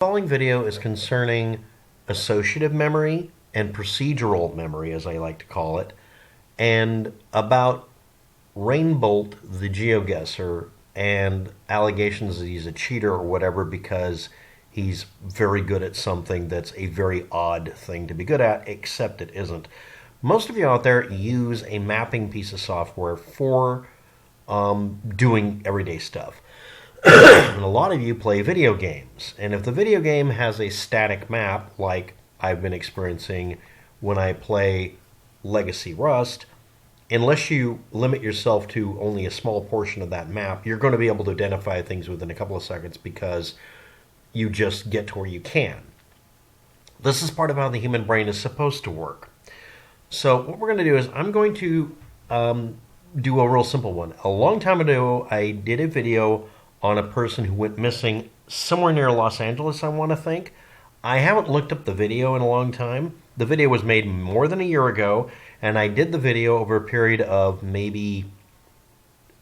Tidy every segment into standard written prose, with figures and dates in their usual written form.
The following video is concerning associative memory and procedural memory, as I like to call it, and about Rainbolt, the GeoGuessr, and allegations that he's a cheater or whatever because he's very good at something that's a very odd thing to be good at, except it isn't. Most of you out there use a mapping piece of software for doing everyday stuff. And a lot of you play video games. And if the video game has a static map, like I've been experiencing when I play Legacy Rust, unless you limit yourself to only a small portion of that map, you're going to be able to identify things within a couple of seconds because you just get to where you can. This is part of how the human brain is supposed to work. So what we're going to do is I'm going to do a real simple one. A long time ago, I did a video on a person who went missing somewhere near Los Angeles, I want to think. I haven't looked up the video in a long time. The video was made more than a year ago, and I did the video over a period of maybe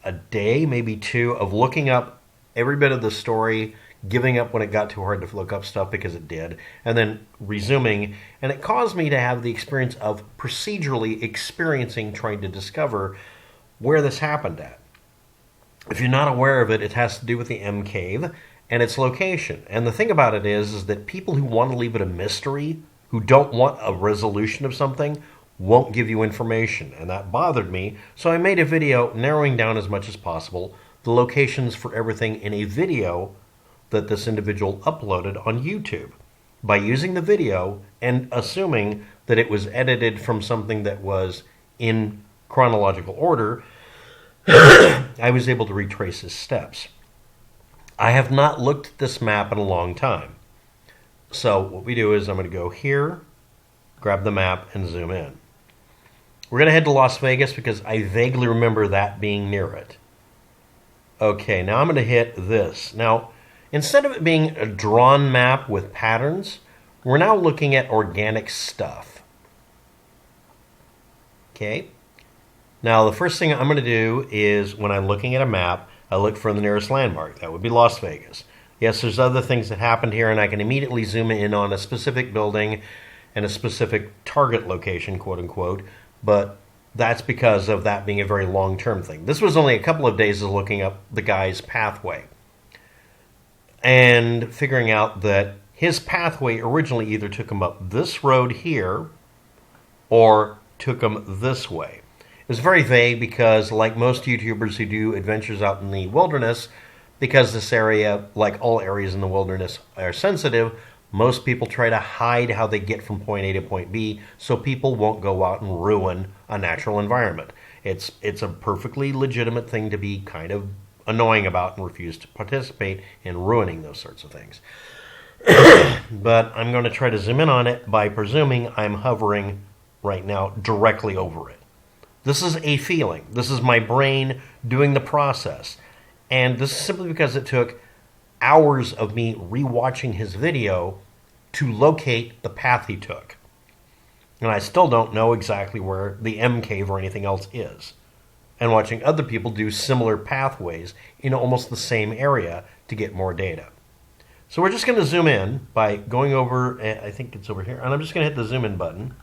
a day, maybe two, of looking up every bit of the story, giving up when it got too hard to look up stuff because it did, and then resuming. And it caused me to have the experience of procedurally experiencing trying to discover where this happened at. If you're not aware of it, it has to do with the Mcave and its location. And the thing about it is that people who want to leave it a mystery, who don't want a resolution of something, won't give you information. And that bothered me. So I made a video narrowing down as much as possible the locations for everything in a video that this individual uploaded on YouTube by using the video and assuming that it was edited from something that was in chronological order. I was able to retrace his steps. I have not looked at this map in a long time. So what we do is I'm going to go here, grab the map, and zoom in. We're going to head to Las Vegas because I vaguely remember that being near it. Okay, now I'm going to hit this. Now, instead of it being a drawn map with patterns, we're now looking at organic stuff. Okay. Now, the first thing I'm going to do is, when I'm looking at a map, I look for the nearest landmark. That would be Las Vegas. Yes, there's other things that happened here, and I can immediately zoom in on a specific building and a specific target location, quote-unquote, but that's because of that being a very long-term thing. This was only a couple of days of looking up the guy's pathway and figuring out that his pathway originally either took him up this road here or took him this way. It was very vague because, like most YouTubers who do adventures out in the wilderness, because this area, like all areas in the wilderness, are sensitive, most people try to hide how they get from point A to point B so people won't go out and ruin a natural environment. It's a perfectly legitimate thing to be kind of annoying about and refuse to participate in ruining those sorts of things. But I'm going to try to zoom in on it by presuming I'm hovering right now directly over it. This is a feeling. This is my brain doing the process. And this is simply because it took hours of me rewatching his video to locate the path he took. And I still don't know exactly where the Mcave or anything else is. And watching other people do similar pathways in almost the same area to get more data. So we're just going to zoom in by going over, I think it's over here, and I'm just going to hit the zoom in button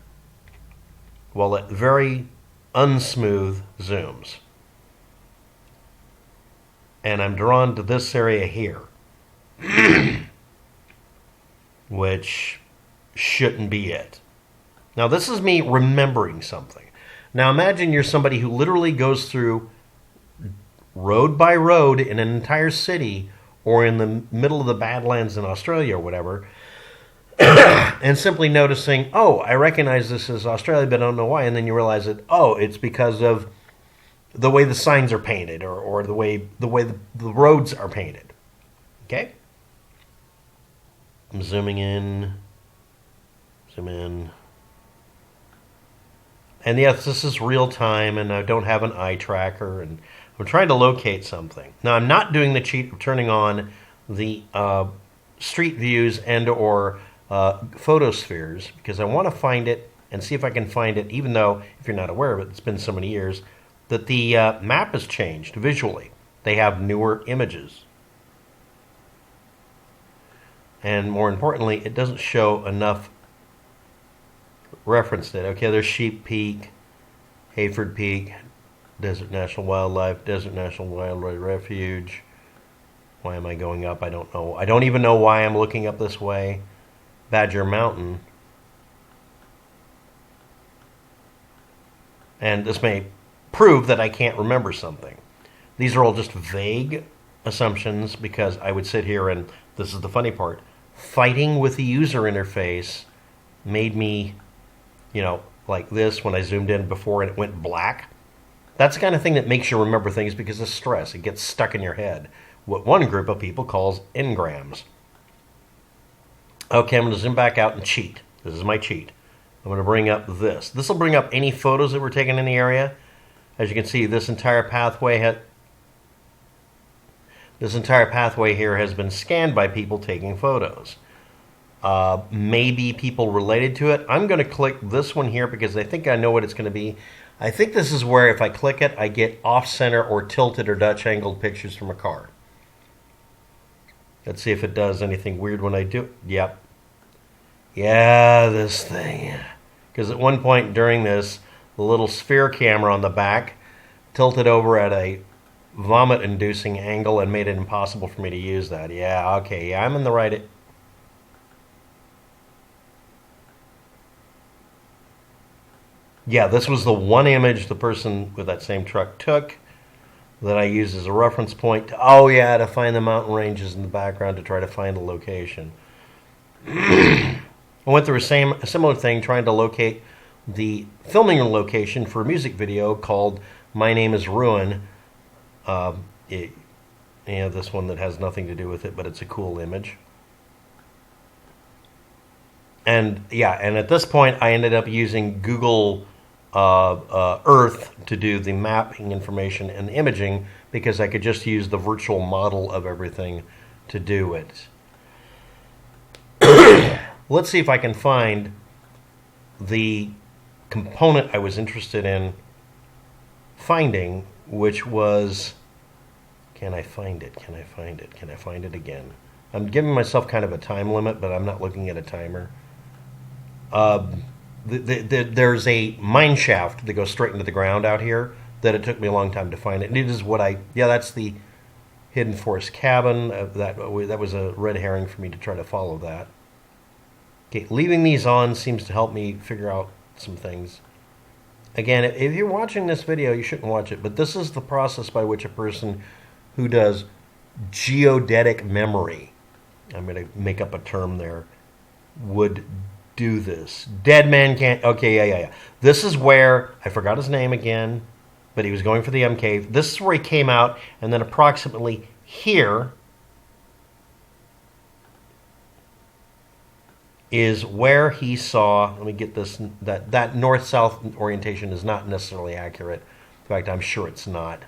while it very unsmooth zooms. And I'm drawn to this area here, which shouldn't be it. Now, this is me remembering something. Now, imagine you're somebody who literally goes through road by road in an entire city or in the middle of the Badlands in Australia or whatever, and simply noticing, oh, I recognize this as Australia, but I don't know why. And then you realize that, oh, it's because of the way the signs are painted or the way the roads are painted. Okay? I'm zooming in. Zoom in. And yes, this is real time, and I don't have an eye tracker, and I'm trying to locate something. Now, I'm not doing the cheat of turning on the street views and or photospheres because I want to find it and see if I can find it, even though, if you're not aware of it, it's been so many years, that the map has changed visually. They have newer images. And more importantly, it doesn't show enough reference data. Okay, there's Sheep Peak, Hayford Peak, Desert National Wildlife Refuge. Why am I going up? I don't know. I don't even know why I'm looking up this way. Badger Mountain. And this may prove that I can't remember something. These are all just vague assumptions because I would sit here and, this is the funny part, fighting with the user interface made me, like this when I zoomed in before and it went black. That's the kind of thing that makes you remember things because of stress. It gets stuck in your head. What one group of people calls engrams. Okay, I'm going to zoom back out and cheat. This is my cheat. I'm going to bring up this. This will bring up any photos that were taken in the area. As you can see, this entire pathway here has been scanned by people taking photos. Maybe people related to it. I'm going to click this one here because I think I know what it's going to be. I think this is where if I click it, I get off-center or tilted or Dutch angled pictures from a car. Let's see if it does anything weird when I do. Yep. Yeah, this thing. Because at one point during this, the little sphere camera on the back tilted over at a vomit-inducing angle and made it impossible for me to use that. Yeah, okay, yeah, I'm in the right. Yeah, this was the one image the person with that same truck took that I used as a reference point to find the mountain ranges in the background to try to find a location. I went through a similar thing trying to locate the filming location for a music video called My Name is Ruin. This one that has nothing to do with it, but it's a cool image. And at this point I ended up using Google Earth to do the mapping information and imaging because I could just use the virtual model of everything to do it. Let's see if I can find the component I was interested in finding, which was, can I find it? Can I find it? Can I find it again? I'm giving myself kind of a time limit, but I'm not looking at a timer. There's a mine shaft that goes straight into the ground out here that it took me a long time to find it. And it is that's the Hidden Forest Cabin. That was a red herring for me to try to follow that. Okay, leaving these on seems to help me figure out some things. Again, if you're watching this video, you shouldn't watch it, but this is the process by which a person who does geodetic memory, I'm going to make up a term there, would do this. Dead man can't... Okay, yeah. This is where... I forgot his name again, but he was going for the Mcave. This is where he came out, and then approximately here is where he saw... Let me get this... That north-south orientation is not necessarily accurate. In fact, I'm sure it's not.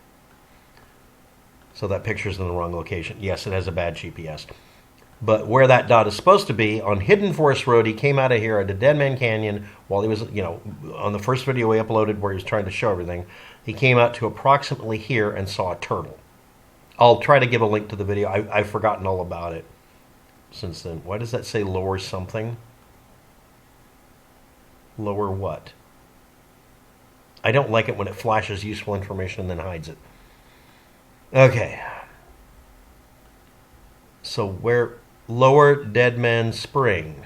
So that picture's in the wrong location. Yes, it has a bad GPS. But where that dot is supposed to be, on Hidden Forest Road, he came out of here at the Dead Man Canyon while he was, on the first video we uploaded where he was trying to show everything. He came out to approximately here and saw a turtle. I'll try to give a link to the video. I've forgotten all about it since then. Why does that say lower something? Lower what? I don't like it when it flashes useful information and then hides it. Okay. So where... Lower Dead Man Spring.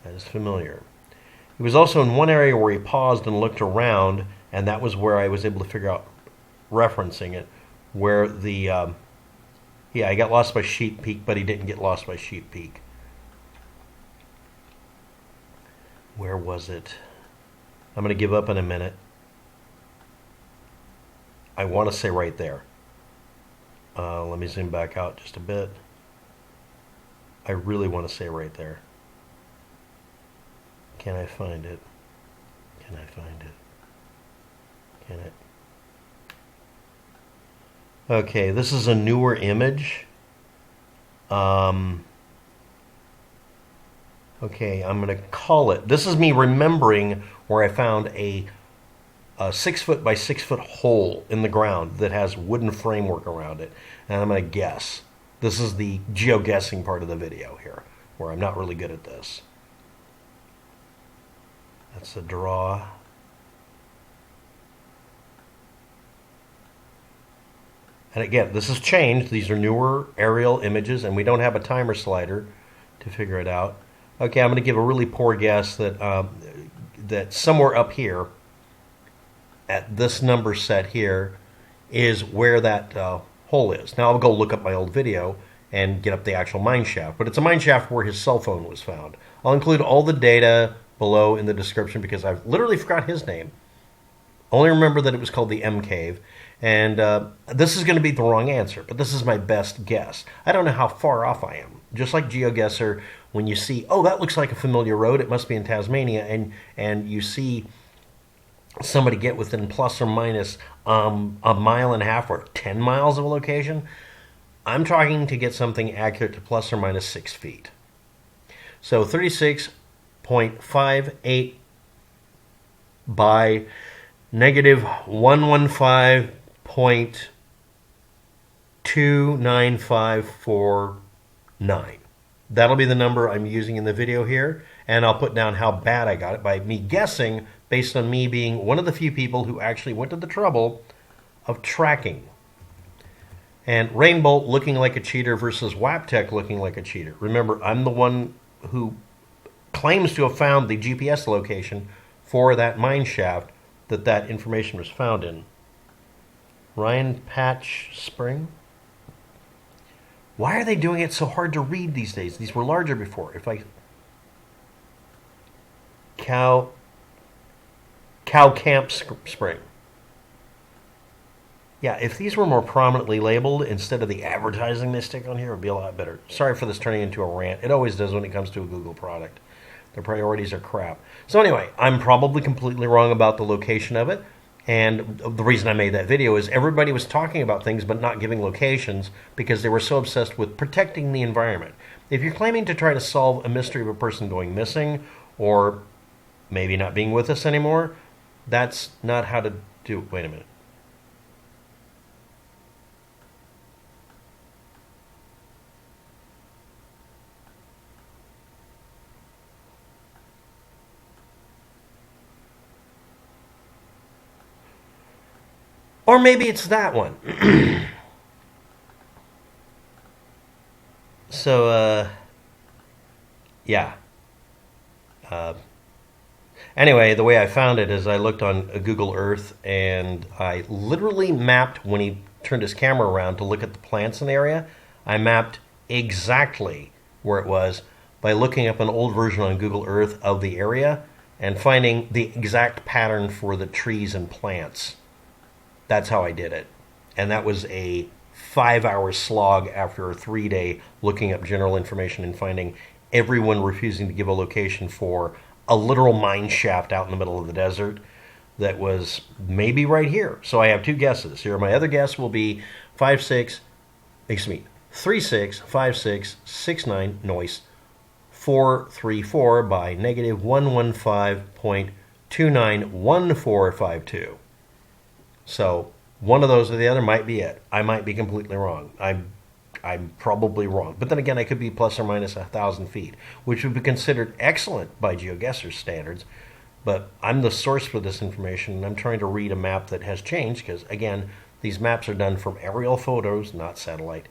That is familiar. He was also in one area where he paused and looked around, and that was where I was able to figure out, referencing it, where the... I got lost by Sheep Peak, but he didn't get lost by Sheep Peak. Where was it? I'm going to give up in a minute. I want to say right there. Let me zoom back out just a bit. I really want to say right there. Can I find it? Can I find it? Can it? Okay, this is a newer image. Okay, I'm going to call it. This is me remembering where I found a 6 foot by 6 foot hole in the ground that has wooden framework around it. And I'm going to guess. This is the geoguessing part of the video here, where I'm not really good at this. That's a draw. And again, this has changed. These are newer aerial images, and we don't have a timer slider to figure it out. Okay, I'm going to give a really poor guess that that somewhere up here, at this number set here, is where that hole is. Now I'll go look up my old video and get up the actual mine shaft. But it's a mine shaft where his cell phone was found. I'll include all the data below in the description because I've literally forgot his name. Only remember that it was called the Mcave. And this is going to be the wrong answer, but this is my best guess. I don't know how far off I am. Just like GeoGuessr, when you see, oh, that looks like a familiar road, it must be in Tasmania, and you see somebody get within plus or minus a mile and a half or 10 miles of a location, I'm trying to get something accurate to plus or minus 6 feet. So 36.58 by negative 115.29549. That'll be the number I'm using in the video here, and I'll put down how bad I got it by me guessing based on me being one of the few people who actually went to the trouble of tracking. And Rainbolt looking like a cheater versus Waptec looking like a cheater. Remember, I'm the one who claims to have found the GPS location for that mine shaft that information was found in. Ryan Patch Spring? Why are they doing it so hard to read these days? These were larger before. Cow Camp Spring. Yeah, if these were more prominently labeled instead of the advertising they stick on here, it would be a lot better. Sorry for this turning into a rant. It always does when it comes to a Google product. Their priorities are crap. So anyway, I'm probably completely wrong about the location of it. And the reason I made that video is everybody was talking about things but not giving locations because they were so obsessed with protecting the environment. If you're claiming to try to solve a mystery of a person going missing or maybe not being with us anymore, that's not how to do it. Wait a minute. Or maybe it's that one. So, yeah. Anyway, the way I found it is I looked on Google Earth and I literally mapped, when he turned his camera around to look at the plants in the area, I mapped exactly where it was by looking up an old version on Google Earth of the area and finding the exact pattern for the trees and plants. That's how I did it. And that was a 5-hour slog after a 3-day looking up general information and finding everyone refusing to give a location for a literal mine shaft out in the middle of the desert that was maybe right here. So I have 2 guesses. Here, my other guess will be 365669 noise 434 by negative 115.291452. So one of those or the other might be it. I might be completely wrong. I'm probably wrong. But then again, I could be plus or minus 1,000 feet, which would be considered excellent by GeoGuessr standards. But I'm the source for this information, and I'm trying to read a map that has changed because, again, these maps are done from aerial photos, not satellite,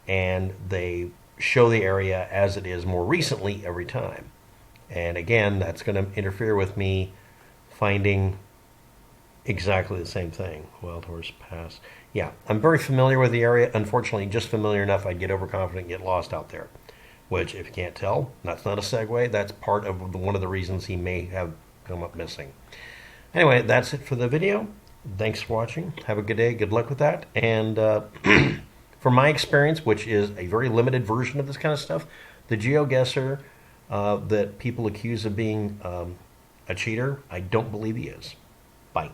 and they show the area as it is more recently every time. And again, that's going to interfere with me finding exactly the same thing. Wild Horse Pass. Yeah, I'm very familiar with the area. Unfortunately, just familiar enough I'd get overconfident and get lost out there. Which, if you can't tell, that's not a segue. That's part of one of the reasons he may have come up missing. Anyway, that's it for the video. Thanks for watching. Have a good day. Good luck with that. And from my experience, which is a very limited version of this kind of stuff, the GeoGuessr that people accuse of being a cheater, I don't believe he is. Bye.